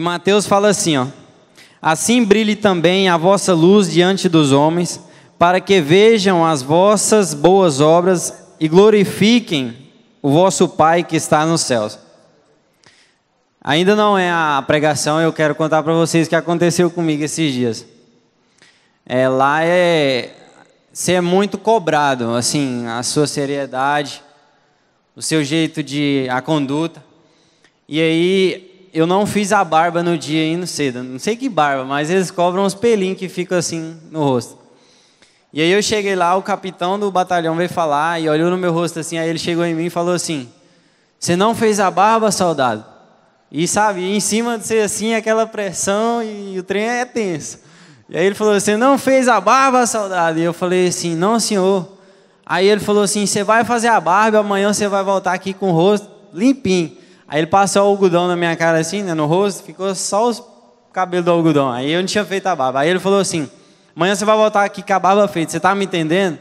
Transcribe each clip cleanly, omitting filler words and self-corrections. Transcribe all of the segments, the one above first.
E Mateus fala assim, ó: assim brilhe também a vossa luz diante dos homens, para que vejam as vossas boas obras e glorifiquem o vosso Pai que está nos céus. Ainda não é a pregação, eu quero contar para vocês o que aconteceu comigo esses dias. Você é muito cobrado, assim, a sua seriedade, o seu jeito a conduta. E aí, eu não fiz a barba no dia indo cedo, não sei que barba, mas eles cobram uns pelinhos que ficam assim no rosto. E aí eu cheguei lá, o capitão do batalhão veio falar e olhou no meu rosto assim, aí ele chegou em mim e falou assim: você não fez a barba, soldado? E sabe, em cima de ser assim, aquela pressão e o trem é tenso. E aí ele falou: você não fez a barba, soldado? E eu falei assim: não, senhor. Aí ele falou assim: você vai fazer a barba, amanhã você vai voltar aqui com o rosto limpinho. Aí ele passou o algodão na minha cara assim, né, no rosto, ficou só os cabelos do algodão. Aí eu não tinha feito a barba. Aí ele falou assim: amanhã você vai voltar aqui com a barba feita, você tá me entendendo?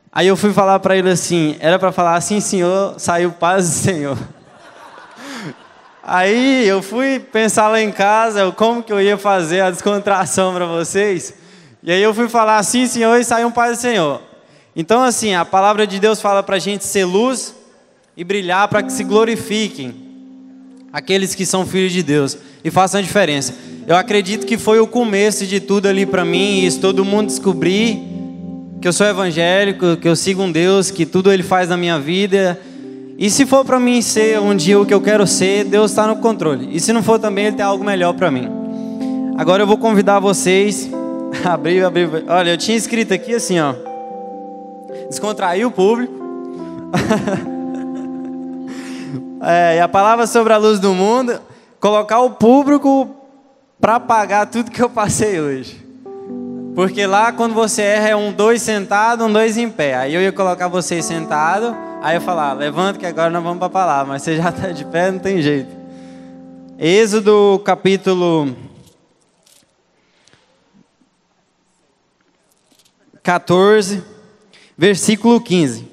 Aí eu fui falar para ele assim, era para falar assim: senhor, saiu paz do Senhor. Aí eu fui pensar lá em casa, como que eu ia fazer a descontração para vocês. E aí eu fui falar assim: senhor, e saiu paz do Senhor. Então assim, a palavra de Deus fala para a gente ser luz e brilhar para que se glorifiquem aqueles que são filhos de Deus e façam a diferença. Eu acredito que foi o começo de tudo ali para mim, isso todo mundo descobrir que eu sou evangélico, que eu sigo um Deus, que tudo Ele faz na minha vida. E se for para mim ser um dia o que eu quero ser, Deus está no controle. E se não for também, Ele tem algo melhor para mim. Agora eu vou convidar vocês a abrir. Olha, eu tinha escrito aqui assim, ó: descontrair o público. E a palavra sobre a luz do mundo, colocar o público para pagar tudo que eu passei hoje. Porque lá quando você erra é 2 sentado, 2 em pé. Aí eu ia colocar vocês sentados, aí eu ia falar: levanta que agora nós vamos para a palavra. Mas você já está de pé, não tem jeito. Êxodo capítulo 14, versículo 15.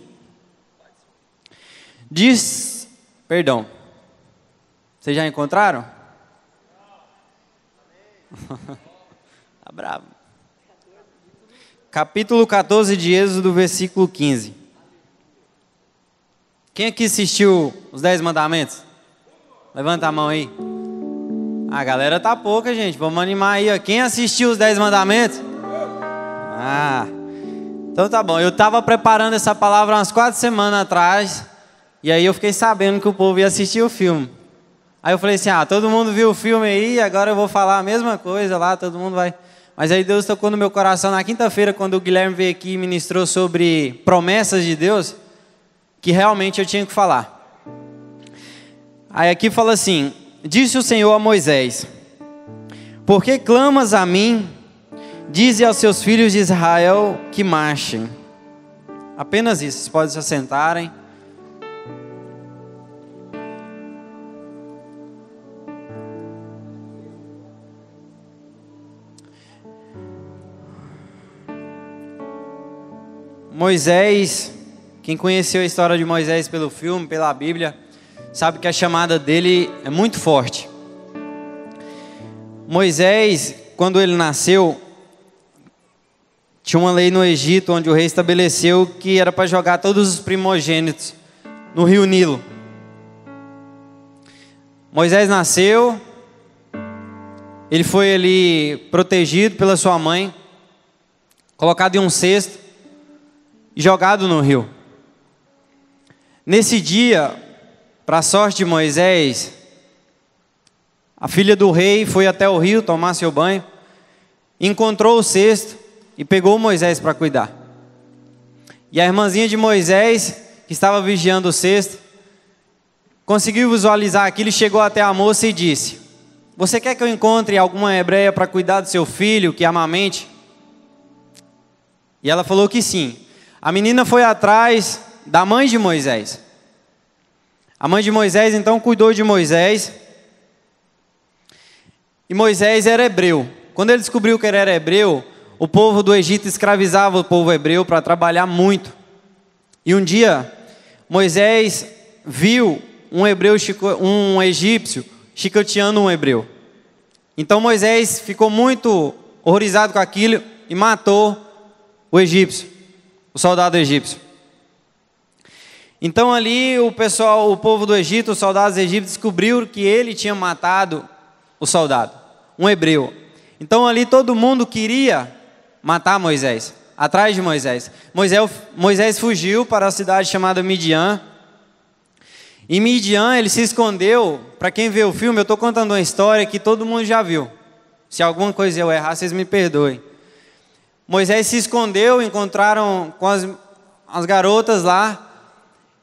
Perdão. Vocês já encontraram? Tá bravo. Capítulo 14 de Êxodo, versículo 15. Quem aqui assistiu os 10 mandamentos? Levanta a mão aí. A galera tá pouca, gente. Vamos animar aí, ó. Quem assistiu os 10 mandamentos? Então tá bom. Eu tava preparando essa palavra umas 4 semanas atrás. E aí eu fiquei sabendo que o povo ia assistir o filme. Aí eu falei assim: todo mundo viu o filme aí, agora eu vou falar a mesma coisa lá, todo mundo vai. Mas aí Deus tocou no meu coração na quinta-feira, quando o Guilherme veio aqui e ministrou sobre promessas de Deus, que realmente eu tinha que falar. Aí aqui fala assim: disse o Senhor a Moisés: por que clamas a mim? Dize aos seus filhos de Israel que marchem. Apenas isso, vocês podem se assentarem. Moisés, quem conheceu a história de Moisés pelo filme, pela Bíblia, sabe que a chamada dele é muito forte. Moisés, quando ele nasceu, tinha uma lei no Egito onde o rei estabeleceu que era para jogar todos os primogênitos no rio Nilo. Moisés nasceu, ele foi ali protegido pela sua mãe, colocado em um cesto e jogado no rio. Nesse dia, para a sorte de Moisés, a filha do rei foi até o rio tomar seu banho, encontrou o cesto e pegou Moisés para cuidar. E a irmãzinha de Moisés, que estava vigiando o cesto, conseguiu visualizar aquilo e chegou até a moça e disse: você quer que eu encontre alguma hebreia para cuidar do seu filho, que amamente? E ela falou que sim. A menina foi atrás da mãe de Moisés. A mãe de Moisés então cuidou de Moisés. E Moisés era hebreu. Quando ele descobriu que ele era hebreu, o povo do Egito escravizava o povo hebreu para trabalhar muito. E um dia, Moisés viu um egípcio chicoteando um hebreu. Então Moisés ficou muito horrorizado com aquilo e matou o egípcio, o soldado egípcio. Então ali o povo do Egito, os soldados egípcios, descobriu que ele tinha matado o soldado, um hebreu. Então ali todo mundo queria matar Moisés, atrás de Moisés. Moisés fugiu para a cidade chamada Midian. Em Midian ele se escondeu. Para quem vê o filme, eu estou contando uma história que todo mundo já viu. Se alguma coisa eu errar, vocês me perdoem. Moisés se escondeu, encontraram com as garotas lá.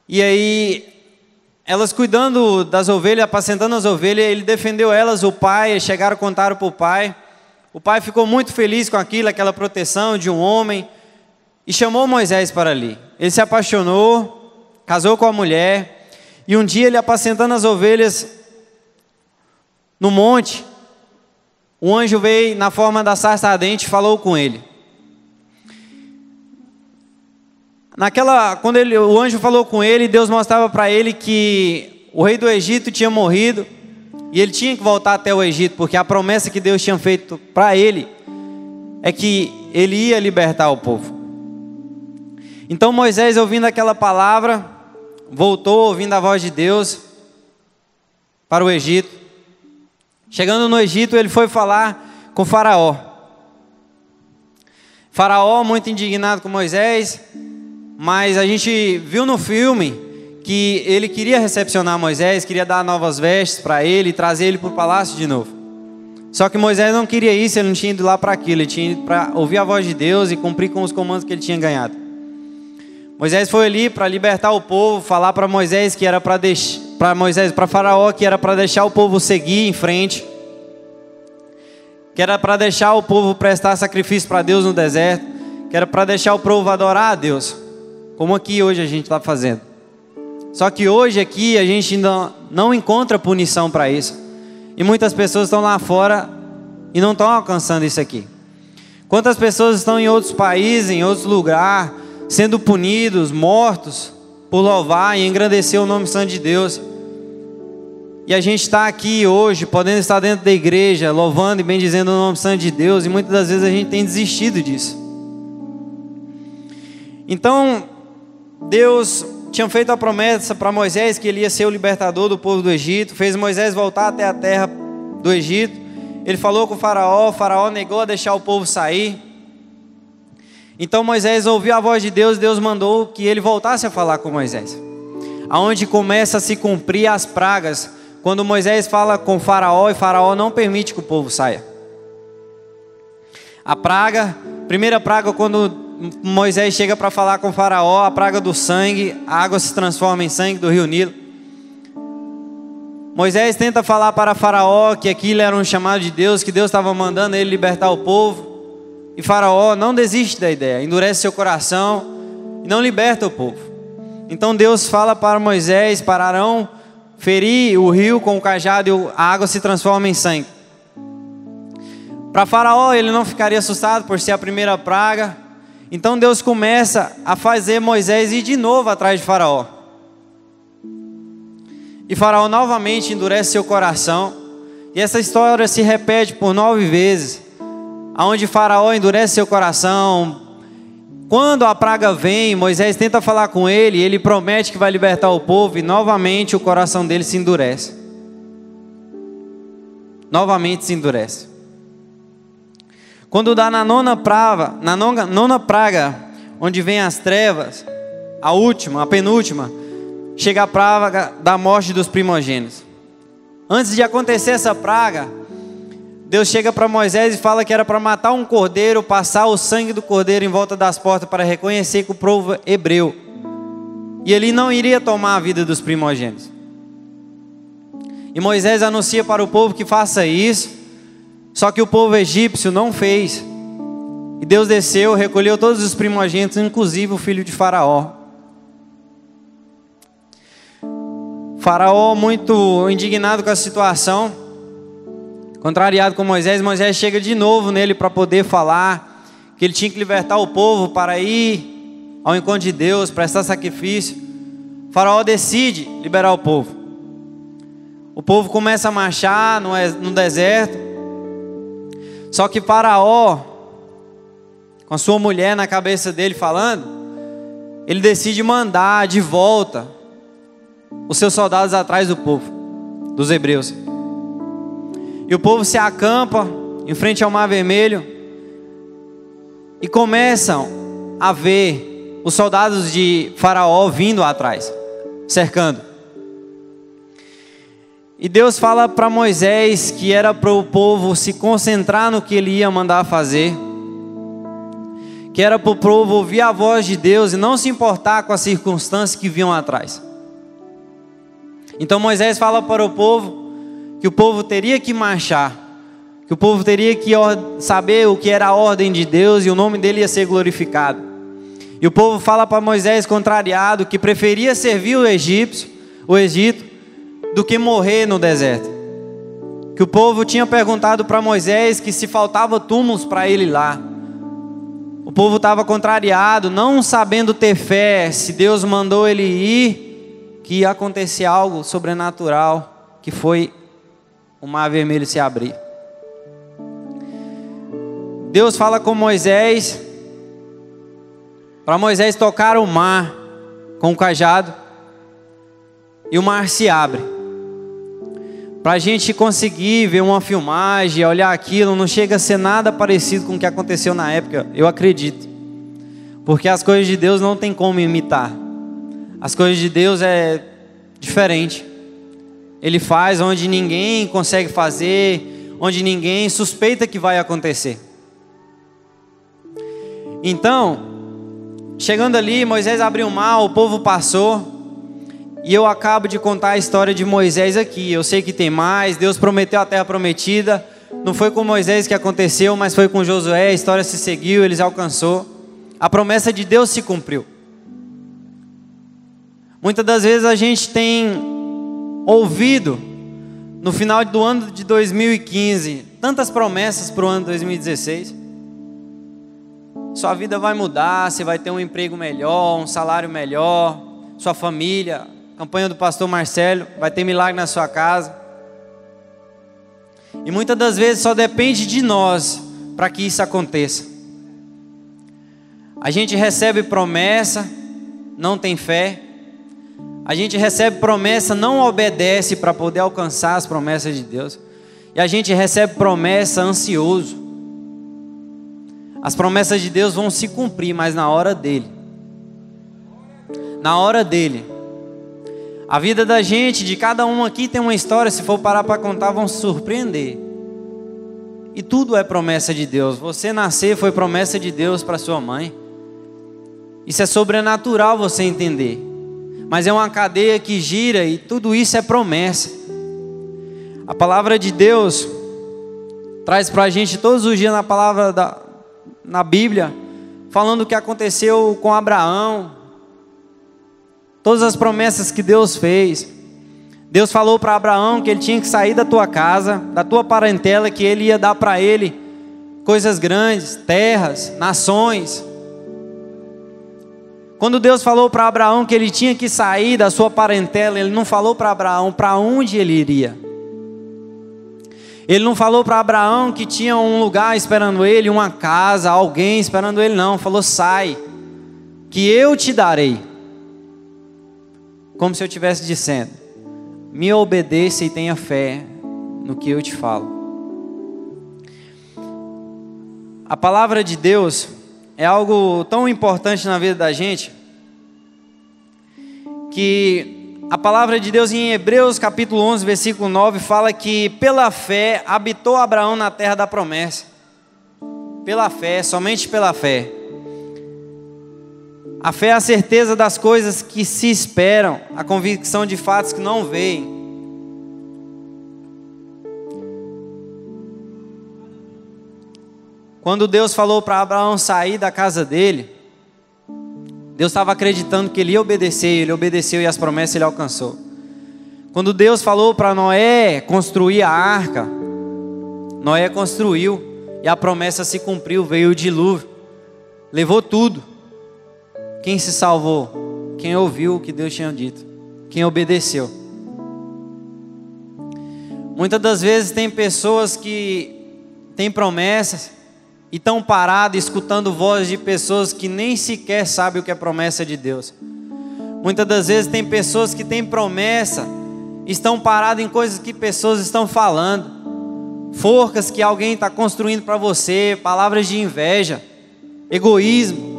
E aí, elas cuidando das ovelhas, apacentando as ovelhas, ele defendeu elas, o pai, chegaram, contaram para o pai. O pai ficou muito feliz com aquilo, aquela proteção de um homem, e chamou Moisés para ali. Ele se apaixonou, casou com a mulher, e um dia ele apacentando as ovelhas no monte, um anjo veio na forma da sarça ardente e falou com ele. Quando o anjo falou com ele, Deus mostrava para ele que o rei do Egito tinha morrido e ele tinha que voltar até o Egito, porque a promessa que Deus tinha feito para ele é que ele ia libertar o povo. Então Moisés, ouvindo aquela palavra, voltou ouvindo a voz de Deus para o Egito. Chegando no Egito, ele foi falar com Faraó. Faraó, muito indignado com Moisés, mas a gente viu no filme que ele queria recepcionar Moisés, queria dar novas vestes para ele e trazer ele para o palácio de novo. Só que Moisés não queria isso, ele não tinha ido lá para aquilo, ele tinha ido para ouvir a voz de Deus e cumprir com os comandos que ele tinha ganhado. Moisés foi ali para libertar o povo, falar para Moisés que era para Faraó que era para deixar o povo seguir em frente, que era para deixar o povo prestar sacrifício para Deus no deserto, que era para deixar o povo adorar a Deus, como aqui hoje a gente está fazendo. Só que hoje aqui a gente ainda não encontra punição para isso. E muitas pessoas estão lá fora e não estão alcançando isso aqui. Quantas pessoas estão em outros países, em outros lugares, sendo punidos, mortos, por louvar e engrandecer o nome santo de Deus. E a gente está aqui hoje, podendo estar dentro da igreja, louvando e bendizendo o nome santo de Deus, e muitas das vezes a gente tem desistido disso. Então, Deus tinha feito a promessa para Moisés que ele ia ser o libertador do povo do Egito, fez Moisés voltar até a terra do Egito. Ele falou com o Faraó negou a deixar o povo sair. Então Moisés ouviu a voz de Deus, Deus mandou que ele voltasse a falar com Moisés. Aonde começa a se cumprir as pragas, quando Moisés fala com Faraó e Faraó não permite que o povo saia. Primeira praga, quando Moisés chega para falar com Faraó, a praga do sangue, a água se transforma em sangue do rio Nilo. Moisés tenta falar para Faraó que aquilo era um chamado de Deus, que Deus estava mandando ele libertar o povo. E Faraó não desiste da ideia, endurece seu coração e não liberta o povo. Então Deus fala para Moisés, para Arão, ferir o rio com o cajado e a água se transforma em sangue. Para Faraó ele não ficaria assustado por ser a primeira praga. Então Deus começa a fazer Moisés ir de novo atrás de Faraó. E Faraó novamente endurece seu coração. E essa história se repete por 9 vezes. Onde Faraó endurece seu coração. Quando a praga vem, Moisés tenta falar com ele. Ele promete que vai libertar o povo. E novamente o coração dele se endurece. Novamente se endurece. Quando dá na nona praga, onde vem as trevas, a penúltima, chega a praga da morte dos primogênitos. Antes de acontecer essa praga, Deus chega para Moisés e fala que era para matar um cordeiro, passar o sangue do cordeiro em volta das portas para reconhecer que o povo hebreu. E ele não iria tomar a vida dos primogênitos. E Moisés anuncia para o povo que faça isso. Só que o povo egípcio não fez. E Deus desceu, recolheu todos os primogênitos, inclusive o filho de Faraó. Faraó, muito indignado com a situação, contrariado com Moisés, Moisés chega de novo nele para poder falar que ele tinha que libertar o povo para ir ao encontro de Deus, prestar sacrifício. Faraó decide liberar o povo. O povo começa a marchar no deserto. Só que Faraó, com a sua mulher na cabeça dele falando, ele decide mandar de volta os seus soldados atrás do povo, dos hebreus. E o povo se acampa em frente ao Mar Vermelho e começam a ver os soldados de Faraó vindo atrás, cercando. E Deus fala para Moisés que era para o povo se concentrar no que ele ia mandar fazer, que era para o povo ouvir a voz de Deus e não se importar com as circunstâncias que vinham atrás. Então Moisés fala para o povo que o povo teria que marchar, que o povo teria que saber o que era a ordem de Deus e o nome dele ia ser glorificado. E o povo fala para Moisés, contrariado, que preferia servir o Egito, do que morrer no deserto. Que o povo tinha perguntado para Moisés que se faltava túmulos para ele lá. O povo estava contrariado, não sabendo ter fé, se Deus mandou ele ir, que ia acontecer algo sobrenatural, que foi o Mar Vermelho se abrir. Deus fala com Moisés, para Moisés tocar o mar com o cajado, e o mar se abre. Para a gente conseguir ver uma filmagem, olhar aquilo, não chega a ser nada parecido com o que aconteceu na época, eu acredito. Porque as coisas de Deus não tem como imitar. As coisas de Deus é diferente. Ele faz onde ninguém consegue fazer, onde ninguém suspeita que vai acontecer. Então, chegando ali, Moisés abriu o mar, o povo passou. E eu acabo de contar a história de Moisés aqui. Eu sei que tem mais. Deus prometeu a terra prometida. Não foi com Moisés que aconteceu, mas foi com Josué. A história se seguiu, eles alcançou. A promessa de Deus se cumpriu. Muitas das vezes a gente tem ouvido, no final do ano de 2015, tantas promessas para o ano de 2016. Sua vida vai mudar, você vai ter um emprego melhor, um salário melhor, sua família... Campanha do pastor Marcelo, vai ter milagre na sua casa. E muitas das vezes só depende de nós para que isso aconteça. A gente recebe promessa, não tem fé. A gente recebe promessa, não obedece para poder alcançar as promessas de Deus. E a gente recebe promessa ansioso. As promessas de Deus vão se cumprir, mas na hora dele. Na hora dele. A vida da gente, de cada um aqui tem uma história, se for parar para contar, vão se surpreender. E tudo é promessa de Deus. Você nascer foi promessa de Deus para sua mãe. Isso é sobrenatural você entender. Mas é uma cadeia que gira e tudo isso é promessa. A palavra de Deus traz para a gente todos os dias na Bíblia, falando o que aconteceu com Abraão. Todas as promessas que Deus fez. Deus falou para Abraão que ele tinha que sair da tua casa, da tua parentela, que ele ia dar para ele coisas grandes, terras, nações. Quando Deus falou para Abraão que ele tinha que sair da sua parentela, ele não falou para Abraão para onde ele iria. Ele não falou para Abraão que tinha um lugar esperando ele, uma casa, alguém esperando ele, não. Falou, sai, que eu te darei. Como se eu estivesse dizendo, me obedeça e tenha fé no que eu te falo. A palavra de Deus é algo tão importante na vida da gente, que a palavra de Deus em Hebreus capítulo 11, versículo 9, fala que pela fé habitou Abraão na terra da promessa. Pela fé, somente pela fé. A fé é a certeza das coisas que se esperam, a convicção de fatos que não veem. Quando Deus falou para Abraão sair da casa dele, Deus estava acreditando que ele ia obedecer, ele obedeceu e as promessas ele alcançou. Quando Deus falou para Noé construir a arca, Noé construiu e a promessa se cumpriu, veio o dilúvio, levou tudo. Quem se salvou? Quem ouviu o que Deus tinha dito, quem obedeceu. Muitas das vezes tem pessoas que têm promessas e estão parados escutando vozes de pessoas que nem sequer sabem o que é promessa de Deus. Muitas das vezes tem pessoas que têm promessa, estão paradas em coisas que pessoas estão falando, forcas que alguém está construindo para você, palavras de inveja, egoísmo.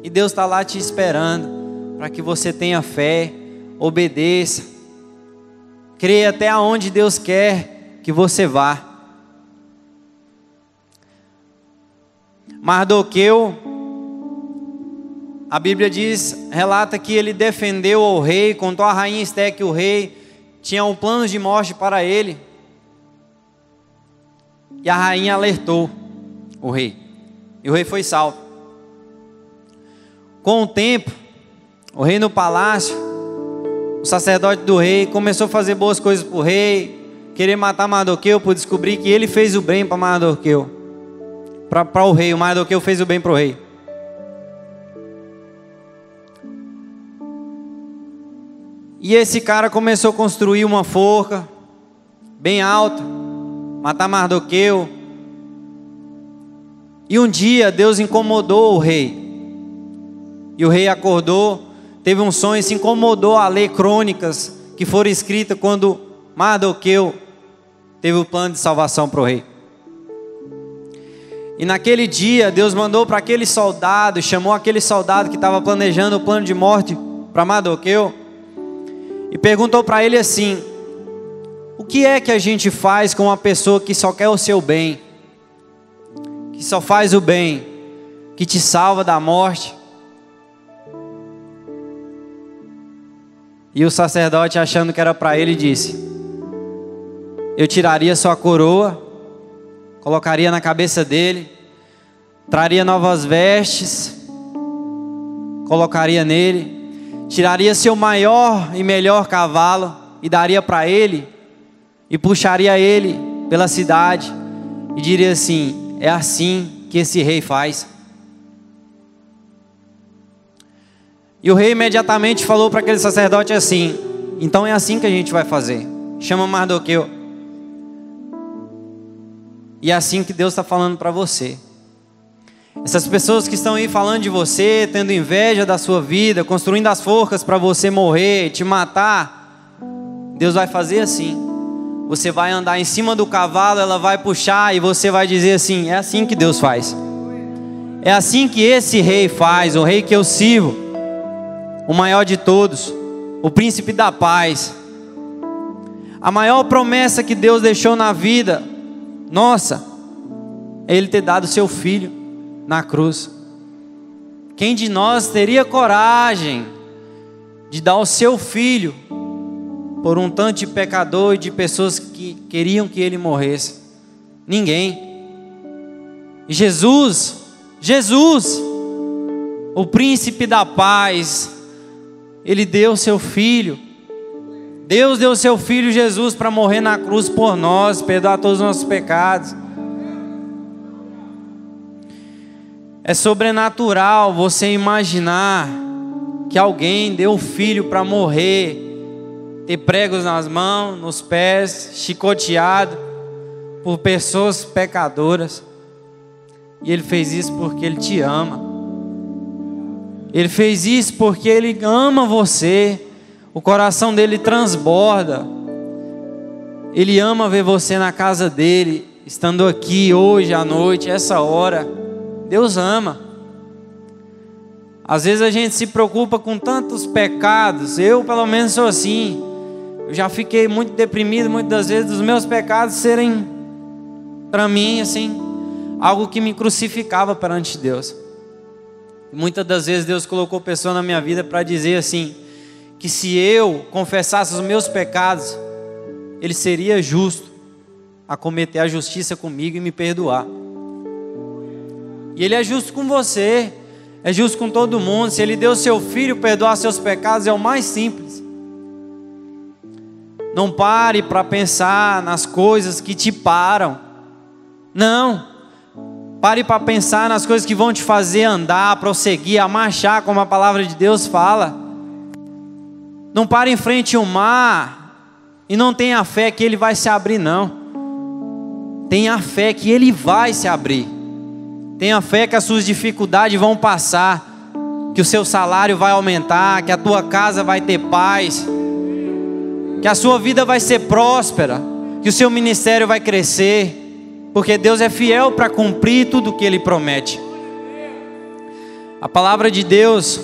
E Deus está lá te esperando para que você tenha fé, obedeça, creia até aonde Deus quer que você vá. Mardoqueu, a Bíblia relata que ele defendeu o rei, contou a rainha Esté que o rei tinha um plano de morte para ele. E a rainha alertou o rei. E o rei foi salvo. Com o tempo, o rei no palácio, o sacerdote do rei começou a fazer boas coisas para o rei, querer matar Mardoqueu por descobrir que ele fez o bem para Mardoqueu. Para o rei, o Mardoqueu fez o bem para o rei. E esse cara começou a construir uma forca bem alta, matar Mardoqueu. E um dia Deus incomodou o rei. E o rei acordou, teve um sonho e se incomodou a ler crônicas que foram escritas quando Mardoqueu teve o plano de salvação para o rei. E naquele dia Deus mandou para aquele soldado, chamou aquele soldado que estava planejando o plano de morte para Mardoqueu e perguntou para ele assim: o que é que a gente faz com uma pessoa que só quer o seu bem, que só faz o bem, que te salva da morte? E o sacerdote, achando que era para ele, disse: eu tiraria sua coroa, colocaria na cabeça dele, traria novas vestes, colocaria nele, tiraria seu maior e melhor cavalo e daria para ele, e puxaria ele pela cidade e diria assim: é assim que esse rei faz. E o rei imediatamente falou para aquele sacerdote assim: então é assim que a gente vai fazer, chama Mardoqueu. E é assim que Deus está falando para você. Essas pessoas que estão aí falando de você, tendo inveja da sua vida, construindo as forcas para você morrer, te matar, Deus vai fazer assim. Você vai andar em cima do cavalo, ela vai puxar e você vai dizer assim: é assim que Deus faz. É assim que esse rei faz, o rei que eu sirvo, o maior de todos, o príncipe da paz. A maior promessa que Deus deixou na vida nossa é Ele ter dado seu filho na cruz. Quem de nós teria coragem de dar o seu filho por um tanto de pecador e de pessoas que queriam que ele morresse? Ninguém. E Jesus, o príncipe da paz, Ele deu o seu filho. Deus deu o seu filho Jesus para morrer na cruz por nós, perdoar todos os nossos pecados. É sobrenatural você imaginar que alguém deu o filho para morrer, ter pregos nas mãos, nos pés, chicoteado por pessoas pecadoras. E Ele fez isso porque Ele te ama. Ele fez isso porque Ele ama você. O coração dele transborda. Ele ama ver você na casa dele, estando aqui hoje à noite, essa hora. Deus ama. Às vezes a gente se preocupa com tantos pecados. Eu pelo menos sou assim. Eu já fiquei muito deprimido muitas das vezes dos meus pecados serem para mim assim algo que me crucificava perante Deus. Muitas das vezes Deus colocou pessoa na minha vida para dizer assim, que se eu confessasse os meus pecados, Ele seria justo a cometer a justiça comigo e me perdoar. E Ele é justo com você, é justo com todo mundo. Se Ele deu o seu filho perdoar seus pecados, é o mais simples. Não pare para pensar nas coisas que te param. Não. Pare para pensar nas coisas que vão te fazer andar, prosseguir, a marchar, como a palavra de Deus fala. Não pare em frente ao mar e não tenha fé que ele vai se abrir, não. Tenha fé que Ele vai se abrir. Tenha fé que as suas dificuldades vão passar, que o seu salário vai aumentar, que a tua casa vai ter paz, que a sua vida vai ser próspera, que o seu ministério vai crescer, porque Deus é fiel para cumprir tudo o que Ele promete. A palavra de Deus,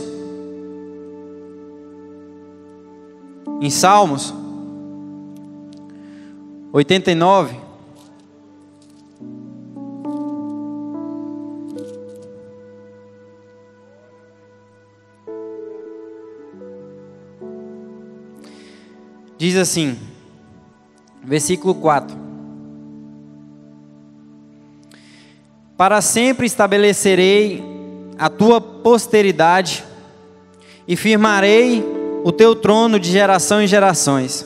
em Salmos 89, diz assim, versículo 4: Para sempre estabelecerei a tua posteridade e firmarei o teu trono de geração em gerações.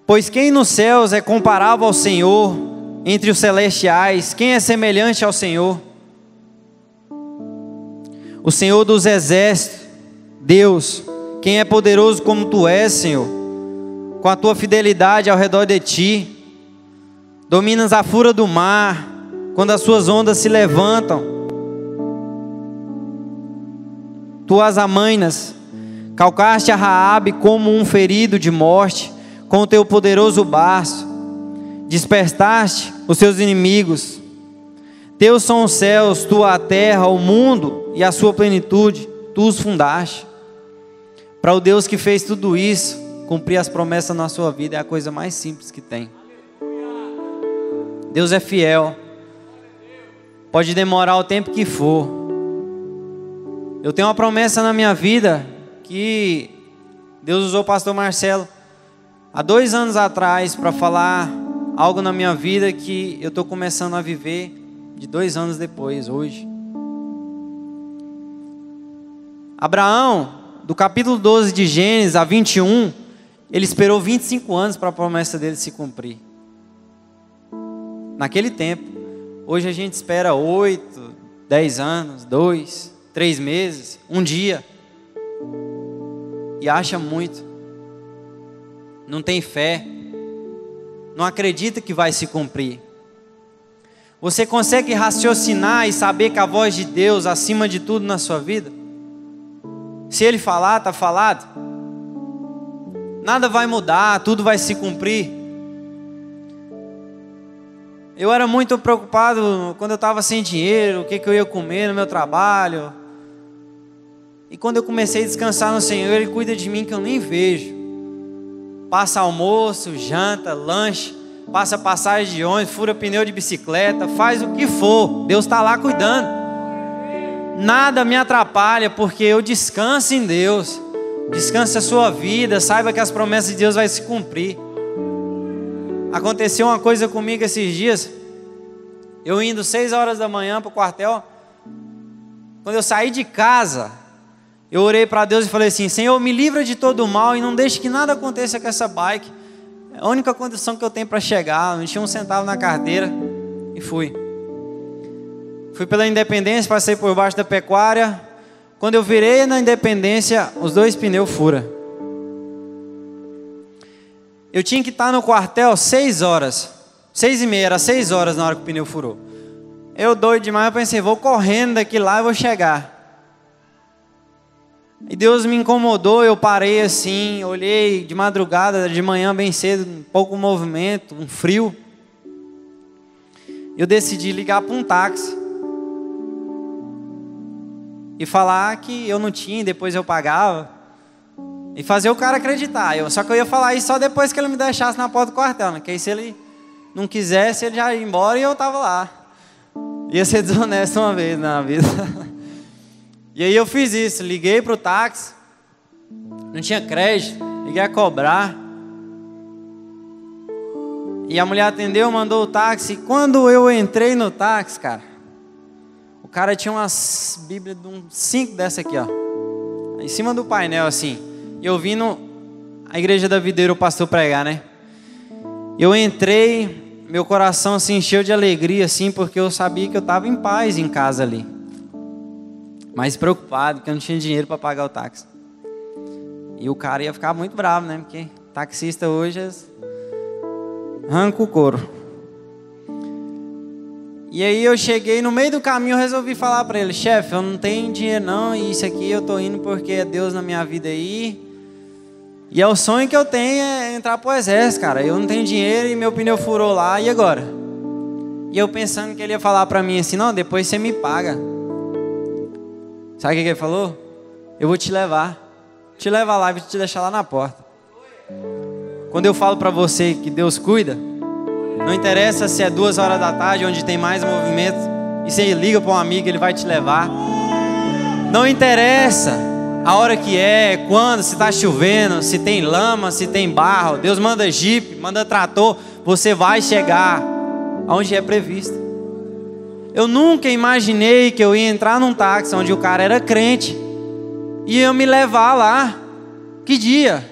Pois quem nos céus é comparável ao Senhor, entre os celestiais, quem é semelhante ao Senhor? O Senhor dos exércitos, Deus, quem é poderoso como tu és, Senhor, com a tua fidelidade ao redor de ti, dominas a fúria do mar, quando as suas ondas se levantam, tu as amainas, calcaste a Raabe como um ferido de morte, com o teu poderoso braço, dispersaste os seus inimigos. Teus são os céus, tua a terra, o mundo e a sua plenitude, tu os fundaste. Para o Deus que fez tudo isso, cumprir as promessas na sua vida é a coisa mais simples que tem. Deus é fiel. Pode demorar o tempo que for. Eu tenho uma promessa na minha vida que Deus usou o pastor Marcelo há 2 anos atrás para falar algo na minha vida que eu estou começando a viver de 2 anos depois, hoje. Abraão, do capítulo 12 de Gênesis a 21, ele esperou 25 anos para a promessa dele se cumprir. Naquele tempo, hoje a gente espera 8, 10 anos, 2, 3 meses, um dia. E acha muito. Não tem fé. Não acredita que vai se cumprir. Você consegue raciocinar e saber que a voz de Deus acima de tudo na sua vida? Se Ele falar, está falado. Nada vai mudar, tudo vai se cumprir. Eu era muito preocupado quando eu estava sem dinheiro, o que eu ia comer no meu trabalho. E quando eu comecei a descansar no Senhor, Ele cuida de mim que eu nem vejo. Passa almoço, janta, lanche, passa passagem de ônibus, fura pneu de bicicleta, faz o que for. Deus está lá cuidando. Nada me atrapalha, porque eu descanso em Deus. Descanse a sua vida, saiba que as promessas de Deus vão se cumprir. Aconteceu uma coisa comigo esses dias. Eu indo 6 horas da manhã para o quartel. Quando eu saí de casa, eu orei para Deus e falei assim: Senhor, me livra de todo o mal e não deixe que nada aconteça com essa bike. É a única condição que eu tenho para chegar. Não tinha um centavo na carteira. E fui. Fui pela Independência, passei por baixo da Pecuária. Quando eu virei na Independência, os 2 pneus furam. Eu tinha que estar no quartel 6 horas. 6h30, era 6 horas na hora que o pneu furou. Eu doido demais, eu pensei, vou correndo daqui lá e vou chegar. E Deus me incomodou, eu parei assim, olhei de madrugada, de manhã bem cedo, um pouco movimento, um frio. Eu decidi ligar para um táxi. E falar que eu não tinha, depois eu pagava. E fazer o cara acreditar. Só que eu ia falar isso só depois que ele me deixasse na porta do quartel, né? Que aí se ele não quisesse, ele já ia embora e eu tava lá. Ia ser desonesto uma vez na vida. E aí eu fiz isso, liguei pro táxi. Não tinha crédito, liguei a cobrar. E a mulher atendeu, mandou o táxi. E quando eu entrei no táxi, cara, o cara tinha umas bíblias de uns 5 dessa aqui, ó. Em cima do painel, assim. E eu vim a igreja da Videira, o pastor pregar, né? Eu entrei, meu coração se encheu de alegria, assim, porque eu sabia que eu estava em paz em casa ali. Mas preocupado, porque eu não tinha dinheiro para pagar o táxi. E o cara ia ficar muito bravo, né? Porque Taxista hoje arranca o couro. E aí eu cheguei no meio do caminho, eu resolvi falar para ele: chefe, eu não tenho dinheiro não, e isso aqui eu tô indo porque é Deus na minha vida aí. E é o sonho que eu tenho é entrar pro exército, cara. Eu não tenho dinheiro e meu pneu furou lá, e agora? E eu pensando que ele ia falar pra mim assim: não, depois você me paga. Sabe o que ele falou? Eu vou te levar. Te levar lá e vou te deixar lá na porta. Quando eu falo pra você que Deus cuida, não interessa se é 2 horas da tarde, onde tem mais movimento, e você liga para um amigo, ele vai te levar. Não interessa a hora que é, quando, se está chovendo, se tem lama, se tem barro. Deus manda jipe, manda trator, você vai chegar aonde é previsto. Eu nunca imaginei que eu ia entrar num táxi onde o cara era crente e ia me levar lá. Que dia?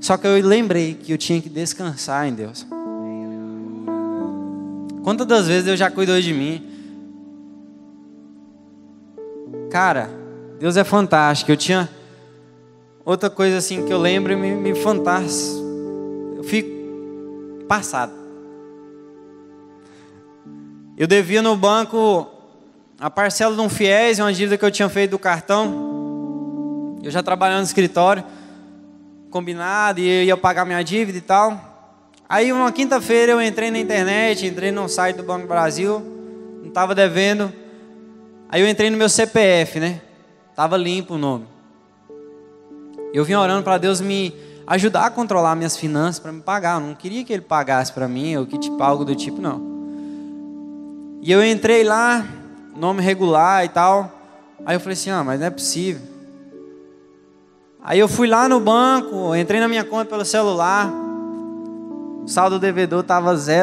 Só que eu lembrei que eu tinha que descansar em Deus. Quantas das vezes Deus já cuidou de mim? Cara, Deus é fantástico. Eu tinha outra coisa assim que eu lembro e me fantástico. Eu fico passado. Eu devia no banco a parcela de um fiéis, uma dívida que eu tinha feito do cartão. Eu já trabalhando no escritório, combinado, e eu ia pagar minha dívida e tal. Aí uma quinta-feira eu entrei na internet, entrei no site do Banco Brasil, não estava devendo. Aí eu entrei no meu CPF, né? Tava limpo o nome. Eu vim orando para Deus me ajudar a controlar minhas finanças para me pagar. Eu não queria que Ele pagasse para mim ou que tipo algo do tipo, não. E eu entrei lá, nome regular e tal. Aí eu falei assim: mas não é possível. Aí eu fui lá no banco, entrei na minha conta pelo celular, o saldo do devedor estava 000.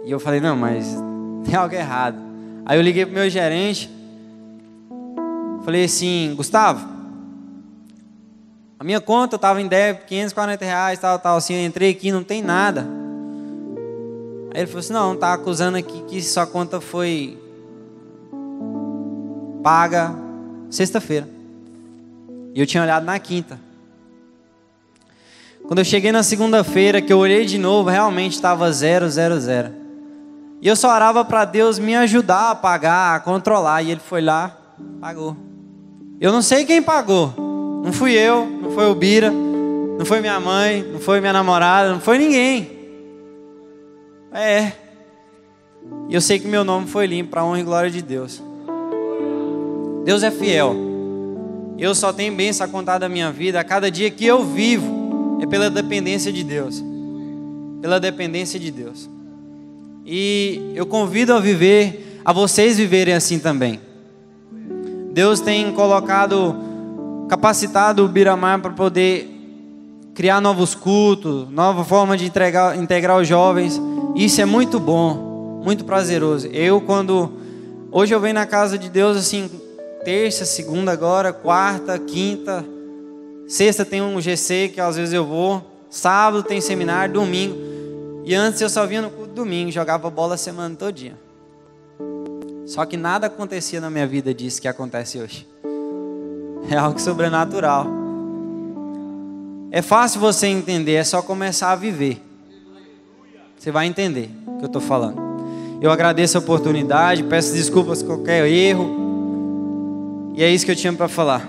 E eu falei: não, mas tem algo errado. Aí eu liguei pro meu gerente, falei assim: Gustavo, a minha conta estava em débito, R$540, tal, assim, eu entrei aqui, não tem nada. Aí ele falou assim: não, tá acusando aqui que sua conta foi paga sexta-feira. E eu tinha olhado na quinta. Quando eu cheguei na segunda-feira, que eu olhei de novo, realmente estava 000. E eu só orava para Deus me ajudar a pagar, a controlar. E Ele foi lá, pagou. Eu não sei quem pagou. Não fui eu, não foi o Bira, não foi minha mãe, não foi minha namorada, não foi ninguém. E eu sei que meu nome foi limpo para a honra e glória de Deus. Deus é fiel. Eu só tenho bênção a contar da minha vida. A cada dia que eu vivo é pela dependência de Deus. Pela dependência de Deus. E eu convido a vocês viverem assim também. Deus tem capacitado o Biramar para poder criar novos cultos, nova forma de integrar os jovens. Isso é muito bom, muito prazeroso. Hoje eu venho na casa de Deus assim, terça, segunda agora, quarta, quinta, sexta tem um GC que às vezes eu vou, sábado tem seminário, domingo. E antes eu só vinha no culto domingo, jogava bola a semana todinha. Só que nada acontecia na minha vida disso que acontece hoje. É algo sobrenatural. É fácil você entender, é só começar a viver. Você vai entender o que eu estou falando. Eu agradeço a oportunidade, peço desculpas por qualquer erro. E é isso que eu tinha para falar.